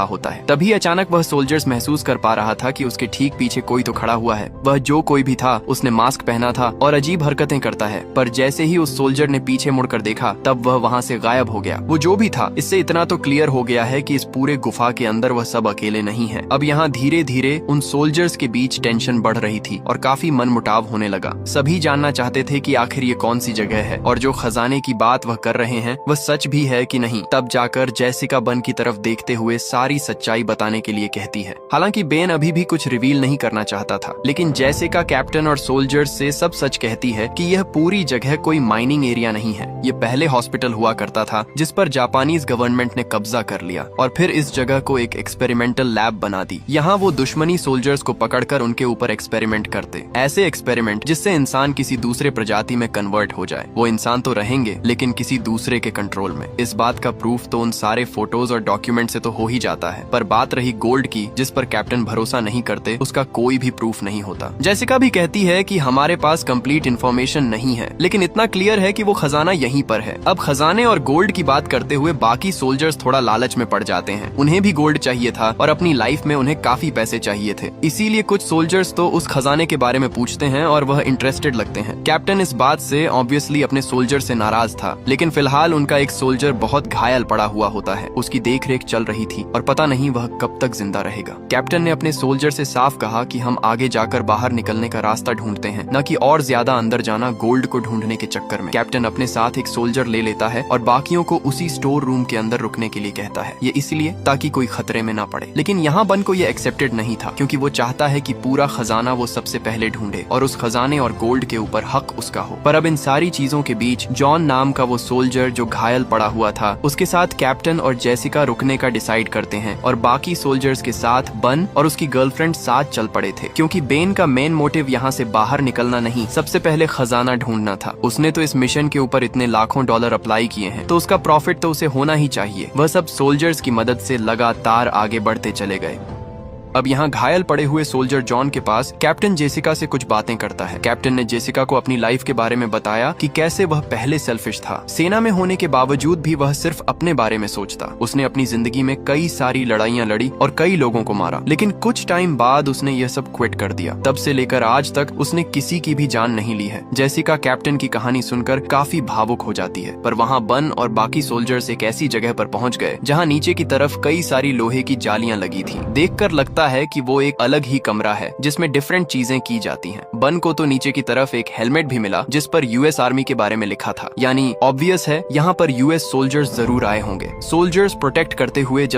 होता है। तभी अचानक वह सोल्जर्स महसूस कर पा रहा था कि उसके ठीक पीछे कोई तो खड़ा हुआ है। वह जो कोई भी था उसने मास्क पहना था और अजीब हरकतें करता है, पर जैसे ही उस सोल्जर ने पीछे मुड़कर देखा तब वह वहाँ से गायब हो गया। वो जो भी था, इससे इतना तो क्लियर हो गया है कि इस पूरे गुफा के अंदर वह सब अकेले नहीं है। अब यहाँ धीरे धीरे उन सोल्जर्स के बीच टेंशन बढ़ रही थी और काफी मनमुटाव होने लगा। सभी जानना चाहते थे कि आखिर ये कौन सी जगह है और जो खजाने की बात वह कर रहे हैं वह सच भी है कि नहीं। तब जाकर जेसिका बन की तरफ देखते हुए सारी सच्चाई बताने के लिए कहती है। हालांकि बेन अभी भी कुछ रिवील नहीं करना चाहता था, लेकिन जेसिका कैप्टन और सोल्जर्स से सब सच कहती है कि यह पूरी जगह कोई माइनिंग एरिया नहीं है। ये पहले हॉस्पिटल हुआ करता था जिस पर जापानीज गवर्नमेंट ने कब्जा कर लिया और फिर इस जगह को एक एक्सपेरिमेंटल लैब बना दी। यहाँ वो दुश्मनी सोल्जर्स को पकड़कर उनके ऊपर एक्सपेरिमेंट करते, ऐसे एक्सपेरिमेंट जिससे इंसान किसी दूसरे प्रजाति में कन्वर्ट हो जाए। वो इंसान तो रहेंगे लेकिन किसी दूसरे के कंट्रोल में। इस बात का प्रूफ तो उन सारे फोटोज और डॉक्यूमेंट से तो हो ही जाता है, पर बात रही गोल्ड की जिस पर कैप्टन भरोसा नहीं करते, उसका कोई भी प्रूफ नहीं होता। जेसिका भी कहती है कि हमारे पास कंप्लीट इन्फॉर्मेशन नहीं है, लेकिन इतना क्लियर है कि वो खजाना यहीं पर है। अब खजाने और गोल्ड की बात करते हुए बाकी सोल्जर्स थोड़ा लालच में पड़ जाते हैं। उन्हें भी गोल्ड चाहिए था और अपनी लाइफ में उन्हें काफी पैसे चाहिए थे, इसीलिए कुछ सोल्जर्स तो उस खजाने के बारे में पूछते हैं और वह इंटरेस्टेड लगते हैं। कैप्टन इस बात से ऑब्वियसली अपने सोल्जर से नाराज था, लेकिन फिलहाल उनका एक सोल्जर बहुत घायल पड़ा हुआ होता है। उसकी देखरेख चल रही थी और पता नहीं वह कब तक जिंदा रहेगा। कैप्टन ने अपने सोल्जर से साफ कहा कि हम आगे जाकर बाहर निकलने का रास्ता ढूंढते हैं, न कि और ज्यादा अंदर जाना गोल्ड को ढूंढने के चक्कर में। कैप्टन अपने साथ एक सोल्जर ले लेता है और बाकियों को उसी स्टोर रूम के अंदर रुकने के लिए कहता है। ये इसलिए ताकि कोई खतरे में ना पड़े। लेकिन यहाँ बन को ये एक्सेप्टेड नहीं था, क्योंकि वो चाहता है कि पूरा खजाना वो सबसे पहले ढूंढे और उस खजाने और गोल्ड के ऊपर हक उसका हो। पर अब इन सारी चीजों के बीच जॉन नाम का वो सोल्जर जो घायल पड़ा हुआ था, उसके साथ कैप्टन और जेसिका रुकने का डिसाइड करते हैं और बाकी सोल्जर्स के साथ बन और उसकी गर्लफ्रेंड साथ चल पड़े थे, क्योंकि बेन का मेन मोटिव यहाँ से बाहर निकलना नहीं, सबसे पहले खजाना ढूंढना था। उसने तो इस मिशन के ऊपर इतने लाखों डॉलर अप्लाई किए हैं, तो उसका प्रॉफिट तो उसे होना ही चाहिए। वह सब सोल्जर्स की मदद से लगातार आगे बढ़ते चले गए। अब यहाँ घायल पड़े हुए सोल्जर जॉन के पास कैप्टन जेसिका से कुछ बातें करता है। कैप्टन ने जेसिका को अपनी लाइफ के बारे में बताया कि कैसे वह पहले सेल्फिश था। सेना में होने के बावजूद भी वह सिर्फ अपने बारे में सोचता। उसने अपनी जिंदगी में कई सारी लड़ाइयाँ लड़ी और कई लोगों को मारा, लेकिन कुछ टाइम बाद उसने यह सब क्विट कर दिया। तब से लेकर आज तक उसने किसी की भी जान नहीं ली है। जेसिका कैप्टन की कहानी सुनकर काफी भावुक हो जाती है, पर वहाँ बन और बाकी सोल्जर्स एक ऐसी जगह पर पहुँच गए जहाँ नीचे की तरफ कई सारी लोहे की जालियां लगी थी। देखकर लगता है कि वो एक अलग ही कमरा है जिसमें डिफरेंट चीजें की जाती हैं। बन को तो नीचे की तरफ एक हेलमेट भी मिला जिस पर यूएस आर्मी के बारे में लिखा था, यानी ऑब्वियस है यहाँ पर यूएस सोल्जर्स जरूर आए होंगे। सोल्जर्स प्रोटेक्ट करते हुए जब